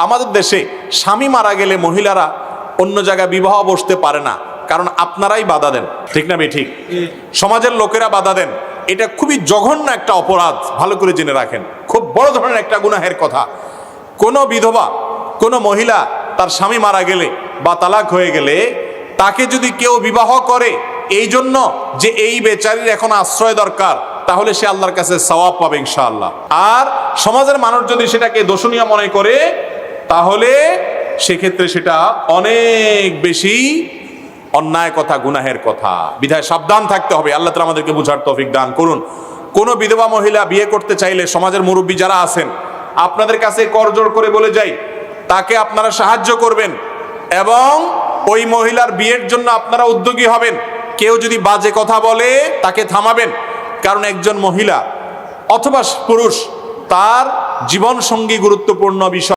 আমাদের দেশে স্বামী মারা গেলে মহিলারা অন্য জায়গায় বিবাহ বসতে পারে না, কারণ আপনারাই বাধা দেন, ঠিক না ঠিক? সমাজের লোকেরা বাধা দেন। এটা খুবই জঘন্য একটা অপরাধ, ভালো করে জেনে রাখেন, খুব বড় ধরনের একটা গুনাহের কথা। কোনো বিধবা, কোনো মহিলা তার স্বামী মারা গেলে বা তালাক হয়ে গেলে তাকে যদি কেউ বিবাহ করে এই জন্য যে এই বেচারির এখন আশ্রয় দরকার, তাহলে সে আল্লাহর কাছে সওয়াব পাবে ইনশাআল্লাহ। আর সমাজের মানুষ যদি সেটাকে দোষণীয় মনে করে, তাহলে সেক্ষেত্রে সেটা অনেক বেশি অন্যায় কথা, গুনাহের কথা। বিধায় সাবধান থাকতে হবে। আল্লাহ তাআলা আমাদেরকে বুঝার তৌফিক দান করুন। কোন বিধবা মহিলা বিয়ে করতে চাইলে সমাজের মুরব্বী যারা আছেন, আপনাদের কাছে করজোড় করে বলে যাই, তাকে আপনারা সাহায্য করবেন এবং ওই মহিলার বিয়ের জন্য আপনারা উদ্যোগী হবেন। কেউ যদি বাজে কথা বলে তাকে থামাবেন, কারণ একজন মহিলা অথবা পুরুষ, তার জীবন সঙ্গী গুরুত্বপূর্ণ বিষয়।